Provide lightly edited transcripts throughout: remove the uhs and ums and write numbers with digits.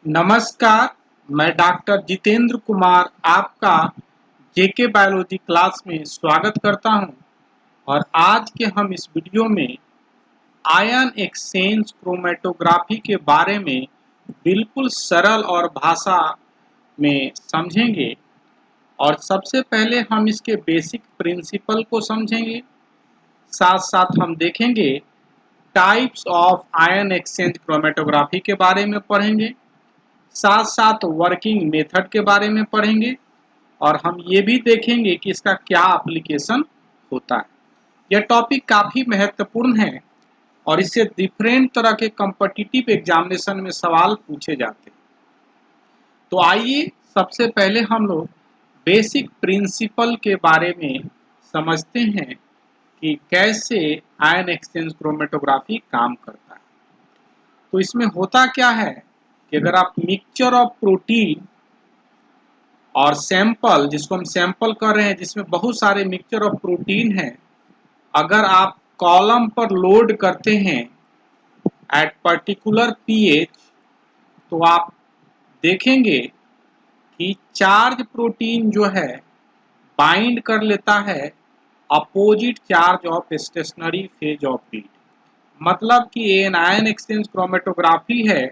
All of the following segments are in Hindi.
नमस्कार, मैं डॉक्टर जितेंद्र कुमार आपका जेके बायोलॉजी क्लास में स्वागत करता हूं और आज के हम इस वीडियो में आयन एक्सचेंज क्रोमेटोग्राफी के बारे में बिल्कुल सरल और भाषा में समझेंगे। और सबसे पहले हम इसके बेसिक प्रिंसिपल को समझेंगे, साथ साथ हम देखेंगे types of ion exchange chromatography के बारे में पढ़ेंगे, साथ साथ वर्किंग मेथड के बारे में पढ़ेंगे और हम ये भी देखेंगे कि इसका क्या एप्लीकेशन होता है। यह टॉपिक काफ़ी महत्वपूर्ण है और इससे डिफरेंट तरह के कॉम्पिटिटिव एग्जामिनेशन में सवाल पूछे जाते हैं। तो आइए सबसे पहले हम लोग बेसिक प्रिंसिपल के बारे में समझते हैं कि कैसे आयन एक्सचेंज क्रोमेटोग्राफी काम करता है। तो इसमें होता क्या है कि अगर आप मिक्सचर ऑफ प्रोटीन और सैंपल, जिसको हम सैंपल कर रहे हैं, जिसमें बहुत सारे मिक्सचर ऑफ प्रोटीन हैं, अगर आप कॉलम पर लोड करते हैं एट पर्टिकुलर पीएच, तो आप देखेंगे कि चार्ज प्रोटीन जो है बाइंड कर लेता है opposite charge of stationary phase of beat. मतलब कि ये आयन एक्सचेंज क्रोमेटोग्राफी है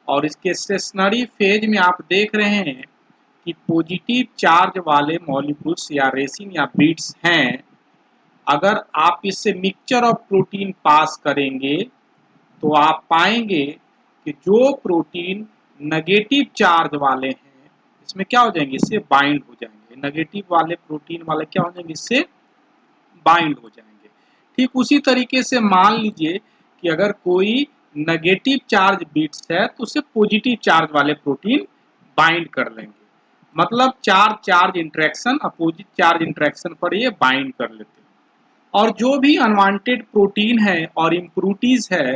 और इसके स्टेशनरी फेज में आप देख रहे हैं कि पॉजिटिव चार्ज वाले मॉलिक्यूल्स या रेसिन या बीट्स हैं। अगर आप इससे मिक्सचर ऑफ प्रोटीन पास करेंगे तो आप पाएंगे कि जो प्रोटीन नेगेटिव चार्ज वाले हैं, इसमें क्या हो जाएंगे, इससे बाइंड हो जाएंगे। नेगेटिव वाले प्रोटीन वाले क्या हो जाएंगे, इससे बाइंड हो जाएंगे। ठीक उसी तरीके से मान लीजिए कि अगर कोई नेगेटिव चार्ज बिट्स है तो उसे पॉजिटिव चार्ज वाले प्रोटीन बाइंड कर लेंगे। मतलब चार charge interaction, opposite charge interaction पर ये बाइंड कर लेते हैं। और जो भी अनवांटेड प्रोटीन है और इम्प्रूटीज है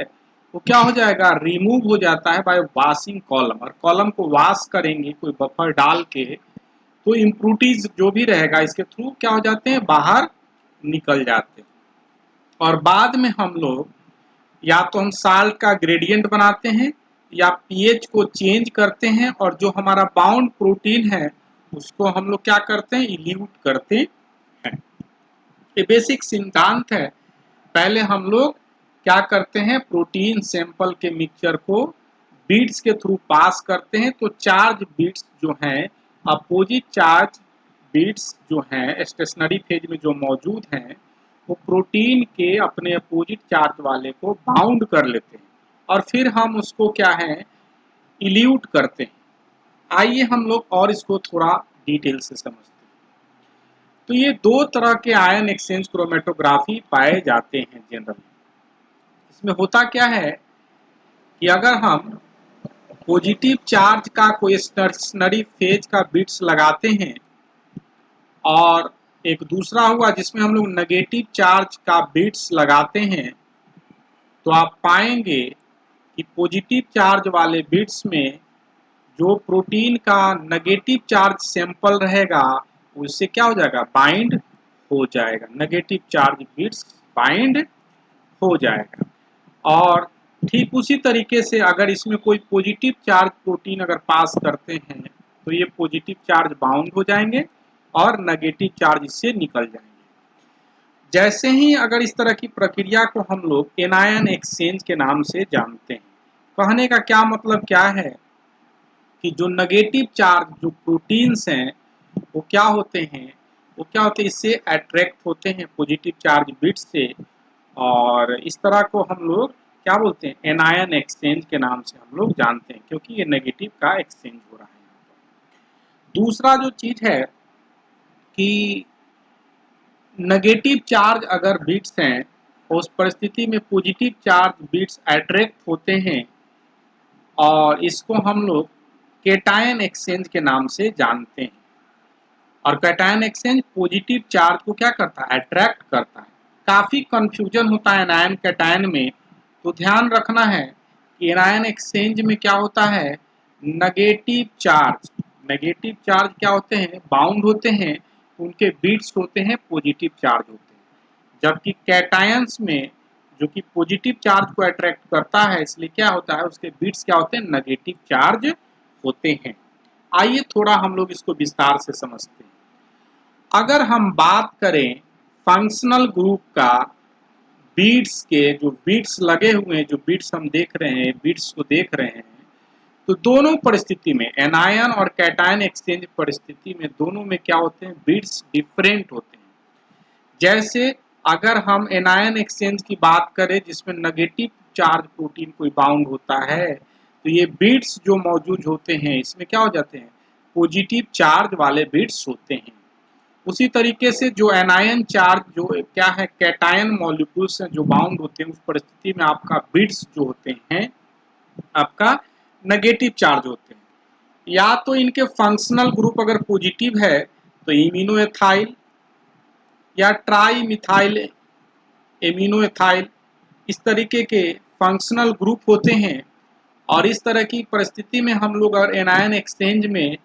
वो क्या हो जाएगा, रिमूव हो जाता है बाय वॉशिंग कॉलम। और कॉलम को वॉश करेंगे कोई बफर डाल के, तो इम्प्रूटीज जो भी रहेगा इसके थ्रू क्या हो जाते हैं, बाहर निकल जाते हैं। और बाद में हम लोग या तो हम साल्ट का ग्रेडियंट बनाते हैं या पीएच को चेंज करते हैं और जो हमारा बाउंड प्रोटीन है उसको हम लोग क्या करते हैं, इल्यूट करते हैं। ये बेसिक सिद्धांत है। पहले हम लोग क्या करते हैं, प्रोटीन सैंपल के मिक्सचर को बीट्स के थ्रू पास करते हैं। तो चार्ज बीट्स जो हैं, अपोजिट चार्ज बीट्स जो हैं स्टेशनरी फेज में जो मौजूद हैं, वो प्रोटीन के अपने अपोजिट चार्ज वाले को बाउंड कर लेते हैं और फिर हम उसको क्या है, इल्यूट करते हैं। आइए हम लोग और इसको थोड़ा डिटेल से समझते हैं। तो ये दो तरह के आयन एक्सचेंज क्रोमेटोग्राफी पाए जाते हैं जनरली। इसमें होता क्या है कि अगर हम पॉजिटिव चार्ज का कोई स्टेशनरी फेज का बिट्स लगाते हैं और एक दूसरा हुआ जिसमें हम लोग नेगेटिव चार्ज का बिट्स लगाते हैं, तो आप पाएंगे कि पॉजिटिव चार्ज वाले बिट्स में जो प्रोटीन का नेगेटिव चार्ज सैंपल रहेगा उससे क्या हो जाएगा, बाइंड हो जाएगा। नेगेटिव चार्ज बिट्स बाइंड हो जाएगा। और ठीक उसी तरीके से अगर इसमें कोई पॉजिटिव चार्ज प्रोटीन अगर पास करते हैं तो ये पॉजिटिव चार्ज बाउंड हो जाएंगे और नेगेटिव चार्ज इससे निकल जाएंगे। जैसे ही अगर इस तरह की प्रक्रिया को हम लोग एनायन एक्सचेंज के नाम से जानते हैं। कहने का क्या मतलब क्या है कि जो नेगेटिव चार्ज जो प्रोटीन्स हैं वो क्या होते हैं, इससे अट्रैक्ट होते हैं पॉजिटिव चार्ज बिट से। और इस तरह को हम लोग क्या बोलते हैं, एनायन एक्सचेंज के नाम से हम लोग जानते हैं, क्योंकि ये नेगेटिव का एक्सचेंज हो रहा है। दूसरा जो चीज है कि नेगेटिव चार्ज अगर बिट्स हैं, उस परिस्थिति में पॉजिटिव चार्ज बिट्स अट्रैक्ट होते हैं और इसको हम लोग केटायन एक्सचेंज के नाम से जानते हैं। और कैटायन एक्सचेंज पॉजिटिव चार्ज को क्या करता है, अट्रैक्ट करता है। काफी कंफ्यूजन होता है एनायन कैटायन में, तो ध्यान रखना है कि एनायन एक्सचेंज में क्या होता है, नेगेटिव चार्ज क्या होते हैं, बाउंड होते हैं, उनके बीट्स होते हैं पॉजिटिव चार्ज होते हैं। जबकि कैटायंस में जो कि पॉजिटिव चार्ज को अट्रैक्ट करता है, इसलिए क्या होता है, उसके बीट्स क्या होते हैं, नेगेटिव चार्ज होते हैं। आइए थोड़ा हम लोग इसको विस्तार से समझते हैं। अगर हम बात करें फंक्शनल ग्रुप का, बीट्स के जो बीट्स लगे हुए हैं, जो बीट्स हम देख रहे हैं, बीट्स को देख रहे हैं, तो दोनों परिस्थिति में एनायन और कैटायन एक्सचेंज परिस्थिति में दोनों में क्या होते हैं, बीट्स डिफरेंट होते हैं। जैसे अगर हम एनायन एक्सचेंज की बात करें जिसमें नेगेटिव चार्ज प्रोटीन कोई बाउंड होता है, तो ये बीट्स जो मौजूद होते हैं इसमें क्या हो जाते हैं, पॉजिटिव चार्ज वाले बीट्स होते हैं। उसी तरीके से जो एनायन चार्ज जो क्या है, कैटायन मॉलिक्यूल्स जो बाउंड होते हैं, उस परिस्थिति में आपका बीट्स जो होते हैं आपका नेगेटिव चार्ज होते हैं। या तो इनके फंक्शनल ग्रुप अगर पॉजिटिव है तो इम्यूनो एथाइल या ट्राई मिथाइल एमिनो एथाइल, इस तरीके के फंक्शनल ग्रुप होते हैं। और इस तरह की परिस्थिति में हम लोग अगर एनायन एक्सचेंज में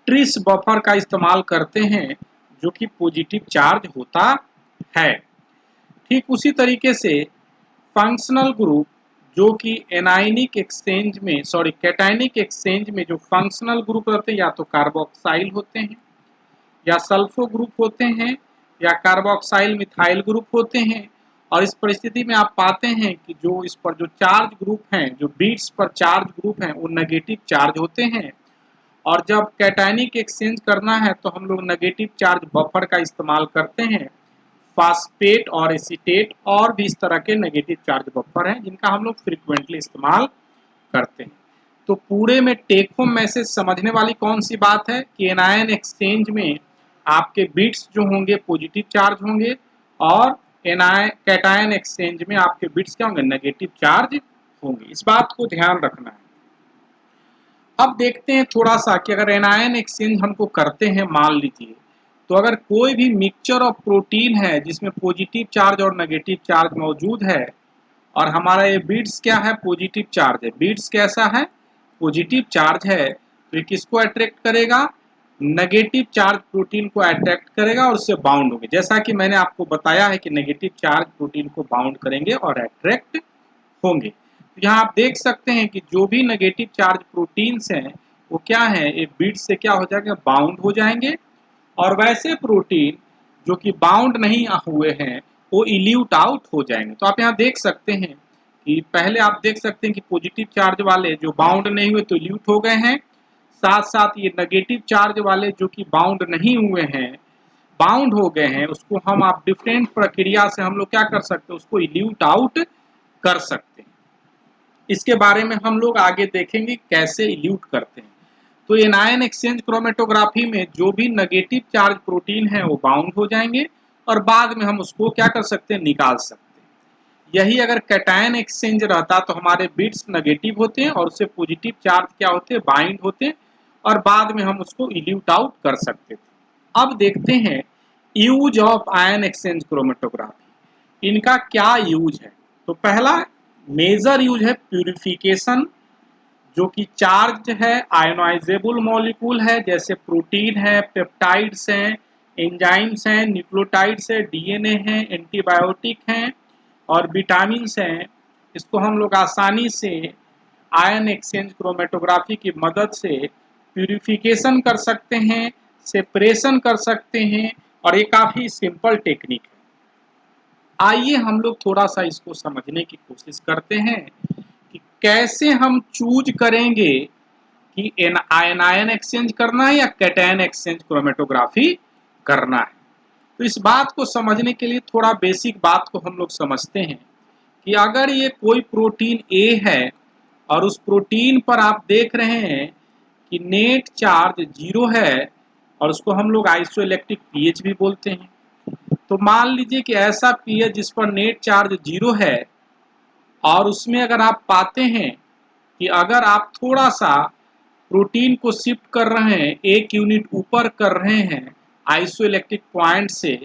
ट्रिस बफर का इस्तेमाल करते हैं जो कि पॉजिटिव चार्ज होता है। ठीक उसी तरीके से फंक्शनल ग्रुप जो कि एनायनिक एक्सचेंज में कैटायनिक एक्सचेंज में जो फंक्शनल ग्रुप रहते हैं या तो कार्बोक्साइल होते हैं या सल्फो ग्रुप होते हैं या कार्बोक्साइल मिथाइल ग्रुप होते हैं। और इस परिस्थिति में आप पाते हैं कि जो इस पर जो चार्ज ग्रुप हैं, जो बीट्स पर चार्ज ग्रुप हैं, वो नेगेटिव चार्ज होते हैं। और जब कैटायनिक एक्सचेंज करना है तो हम लोग नेगेटिव चार्ज बफर का इस्तेमाल करते हैं। फास्फेट और एसीटेट और भी इस तरह के नेगेटिव चार्ज बफर हैं जिनका हम लोग फ्रीक्वेंटली इस्तेमाल करते हैं। तो पूरे में टेक होम मैसेज समझने वाली कौन सी बात है कि एनायन एक्सचेंज में आपके बिट्स जो होंगे पॉजिटिव चार्ज होंगे और कैटायन एक्सचेंज में आपके बिट्स क्या होंगे, नेगेटिव चार्ज होंगे। इस बात को ध्यान रखना है। अब देखते हैं थोड़ा सा कि अगर एनायन एक्सचेंज हमको करते हैं, मान लीजिए तो अगर कोई भी मिक्सचर ऑफ प्रोटीन है जिसमें पॉजिटिव चार्ज और नेगेटिव चार्ज मौजूद है और हमारा ये बीट्स क्या है, पॉजिटिव चार्ज है, बीट्स कैसा है, पॉजिटिव चार्ज है, तो ये किसको अट्रैक्ट करेगा, नेगेटिव चार्ज प्रोटीन को अट्रैक्ट करेगा और उससे बाउंड होंगे। जैसा कि मैंने आपको बताया है कि नेगेटिव चार्ज प्रोटीन को बाउंड करेंगे और अट्रैक्ट होंगे। तो यहाँ आप देख सकते हैं कि जो भी नेगेटिव चार्ज प्रोटीन्स हैं वो क्या है, एक बीट से क्या हो जाएगा, बाउंड हो जाएंगे। और वैसे प्रोटीन जो कि बाउंड नहीं हुए हैं वो इल्यूट आउट हो जाएंगे। तो आप यहाँ देख सकते हैं कि पहले आप देख सकते हैं कि पॉजिटिव चार्ज वाले जो बाउंड नहीं हुए तो इल्यूट हो गए हैं, साथ साथ ये नेगेटिव चार्ज वाले जो कि बाउंड नहीं हुए हैं, बाउंड हो गए हैं, उसको हम आप डिफरेंट प्रक्रिया से हम लोग क्या कर सकते हैं, उसको इल्यूट आउट कर सकते हैं। इसके बारे में हम लोग आगे देखेंगे कैसे इल्यूट करते हैं। तो एनायन एक्सचेंज क्रोमेटोग्राफी में जो भी नेगेटिव चार्ज प्रोटीन है वो बाउंड हो जाएंगे और बाद में हम उसको क्या कर सकते हैं, निकाल सकते हैं। यही अगर कैटायन एक्सचेंज रहता तो हमारे बिट्स नेगेटिव होते हैं और उससे पॉजिटिव चार्ज क्या होते हैं, बाइंड होते हैं और बाद में हम उसको इल्यूट आउट कर सकते थे। अब देखते हैं use of ion exchange chromatography, इनका क्या यूज है। तो पहला मेजर यूज है प्यूरिफिकेशन, जो कि चार्ज है आयोनाइजेबल मॉलिक्यूल है, जैसे प्रोटीन है, पेप्टाइड्स हैं, एंजाइम्स हैं, न्यूक्लियोटाइड्स है, डीएनए है, एंटीबायोटिक हैं और विटामिन हैं। इसको हम लोग आसानी से आयन एक्सचेंज क्रोमेटोग्राफी की मदद से प्यूरिफिकेशन कर सकते हैं, सेपरेशन कर सकते हैं और ये काफ़ी सिंपल टेक्निक है। आइए हम लोग थोड़ा सा इसको समझने की कोशिश करते हैं कि कैसे हम चूज करेंगे कि आयन एक्सचेंज करना है या कैटायन एक्सचेंज क्रोमेटोग्राफी करना है। तो इस बात को समझने के लिए थोड़ा बेसिक बात को हम लोग समझते हैं कि अगर ये कोई प्रोटीन ए है और उस प्रोटीन पर आप देख रहे हैं कि नेट चार्ज 0 है और उसको हम लोग आइसोइलेक्ट्रिक पीएच भी बोलते हैं। तो मान लीजिए कि ऐसा पीएच जिस पर नेट चार्ज 0 है और उसमें अगर आप पाते हैं कि अगर आप थोड़ा सा प्रोटीन को शिफ्ट कर रहे हैं, एक यूनिट ऊपर कर रहे हैं, आइसोइलेक्ट्रिक पॉइंट से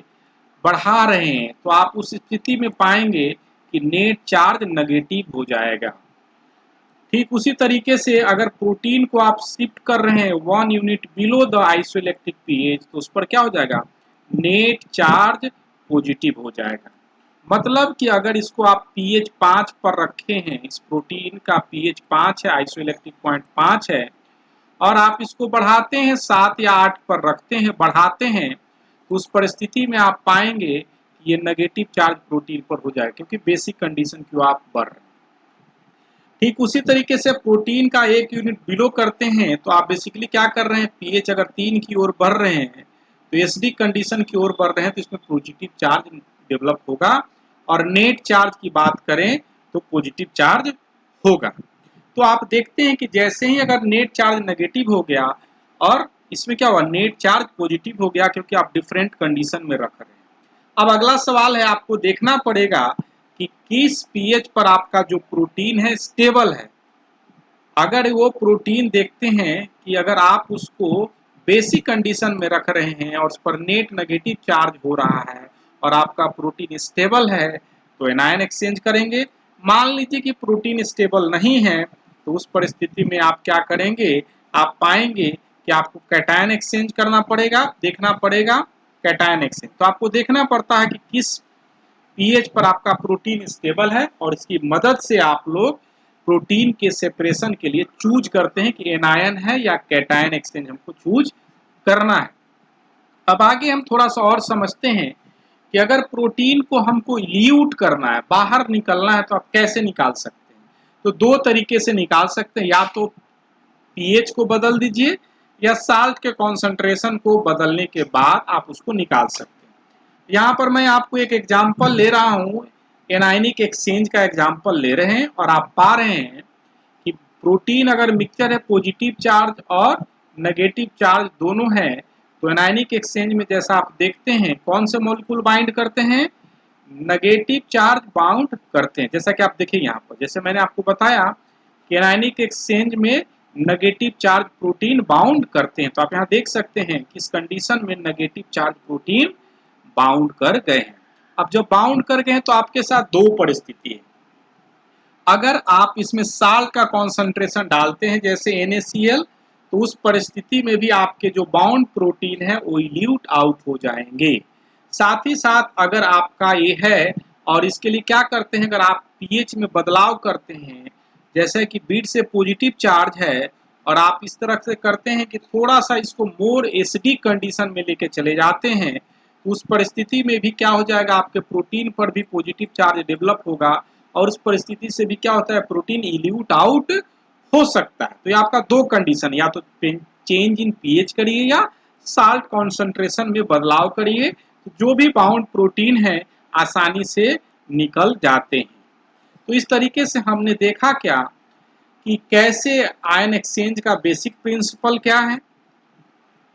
बढ़ा रहे हैं, तो आप उस स्थिति में पाएंगे कि नेट चार्ज नेगेटिव हो जाएगा। ठीक उसी तरीके से अगर प्रोटीन को आप शिफ्ट कर रहे हैं 1 unit below the isoelectric pH, तो उस पर क्या हो जाएगा, नेट चार्ज पॉजिटिव हो जाएगा। मतलब कि अगर इसको आप पीएच 5 पर रखे हैं, इस प्रोटीन का पीएच 5 है, आइसोइलेक्ट्रिक पॉइंट 5 है, और आप इसको बढ़ाते हैं 7 या 8 पर रखते हैं, बढ़ाते हैं, तो उस परिस्थिति में आप पाएंगे कि ये नेगेटिव चार्ज प्रोटीन पर हो जाए, क्योंकि बेसिक कंडीशन क्यों आप बढ़ रहे हैं। ठीक उसी तरीके से प्रोटीन का 1 यूनिट बिलो करते हैं तो आप बेसिकली क्या कर रहे हैं, पीएच अगर 3 की ओर बढ़ रहे हैं तो एसिडिक कंडीशन की ओर बढ़ रहे हैं, तो इसमें पॉजिटिव चार्ज डेवलप होगा, और नेट चार्ज की बात करें तो पॉजिटिव चार्ज होगा। तो आप देखते हैं कि जैसे ही अगर नेट चार्ज नेगेटिव हो गया और इसमें क्या हुआ, नेट चार्ज पॉजिटिव हो गया, क्योंकि आप डिफरेंट कंडीशन में रख रहे हैं। अब अगला सवाल है, आपको देखना पड़ेगा कि किस पीएच पर आपका जो प्रोटीन है स्टेबल है। अगर वो प्रोटीन देखते हैं कि अगर आप उसको बेसिक कंडीशन में रख रहे हैं और उस पर नेट नेगेटिव चार्ज हो रहा है और आपका प्रोटीन स्टेबल है, तो एनायन एक्सचेंज करेंगे। मान लीजिए कि प्रोटीन स्टेबल नहीं है, तो उस परिस्थिति में आप क्या करेंगे, आप पाएंगे कि आपको कैटायन एक्सचेंज करना पड़ेगा, देखना पड़ेगा कैटायन एक्सचेंज। तो आपको देखना पड़ता है कि किस पीएच पर आपका प्रोटीन स्टेबल है, और इसकी मदद से आप लोग प्रोटीन के सेपरेशन के लिए चूज करते हैं कि एनायन है या कैटायन एक्सचेंज हमको चूज करना है। अब आगे हम थोड़ा सा और समझते हैं कि अगर प्रोटीन को हमको ल्यूट करना है, बाहर निकलना है, तो आप कैसे निकाल सकते हैं। तो 2 तरीके से निकाल सकते हैं, या तो पीएच को बदल दीजिए या साल्ट के कॉन्सेंट्रेशन को बदलने के बाद आप उसको निकाल सकते हैं। यहाँ पर मैं आपको एक एग्जाम्पल ले रहा हूँ, एनायनिक एक्सचेंज का एग्जाम्पल ले रहे हैं, और आप पा रहे हैं कि प्रोटीन अगर मिक्सचर है पॉजिटिव चार्ज और नेगेटिव चार्ज दोनों है, तो एनायनिक एक्सचेंज में जैसा आप देखते हैं कौन से मॉलिक्यूल बाइंड करते हैं, नेगेटिव चार्ज बाउंड करते हैं। जैसा कि आप देखिए यहाँ पर, जैसे मैंने आपको बताया कि एनायनिक एक्सचेंज में नेगेटिव चार्ज प्रोटीन बाउंड करते हैं, तो आप यहाँ देख सकते हैं कि इस कंडीशन में नेगेटिव चार्ज प्रोटीन बाउंड कर गए हैं। अब जब बाउंड कर गए हैं तो आपके साथ 2 परिस्थिति है। अगर आप इसमें साल्ट का कॉन्सेंट्रेशन डालते हैं जैसे NaCl, तो उस परिस्थिति में भी आपके जो बाउंड प्रोटीन है वो इल्यूट आउट हो जाएंगे। साथ ही साथ अगर आपका ये है, और इसके लिए क्या करते हैं, अगर आप पीएच में बदलाव करते हैं, जैसे कि बीट से पॉजिटिव चार्ज है और आप इस तरह से करते हैं कि थोड़ा सा इसको मोर एसिडिक कंडीशन में लेके चले जाते हैं, उस परिस्थिति में भी क्या हो जाएगा, आपके प्रोटीन पर भी पॉजिटिव चार्ज डेवलप होगा, और उस परिस्थिति से भी क्या होता है, प्रोटीन इल्यूट आउट हो सकता है। तो ये आपका 2 कंडीशन, या तो चेंज इन पीएच करिए या साल्ट कॉन्सेंट्रेशन में बदलाव करिए, तो जो भी बाउंड प्रोटीन है आसानी से निकल जाते हैं। तो इस तरीके से हमने देखा क्या कि कैसे आयन एक्सचेंज का बेसिक प्रिंसिपल क्या है,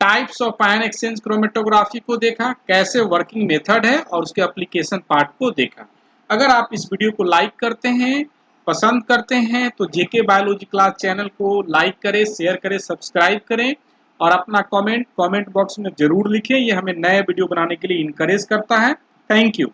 types of ion exchange chromatography को देखा, कैसे वर्किंग मेथड है, और उसके एप्लीकेशन पार्ट को देखा। अगर आप इस वीडियो को लाइक करते हैं, पसंद करते हैं, तो जेके बायोलॉजी क्लास चैनल को लाइक करें, शेयर करें, सब्सक्राइब करें, और अपना कमेंट बॉक्स में जरूर लिखें। ये हमें नए वीडियो बनाने के लिए इनकरेज करता है। Thank you.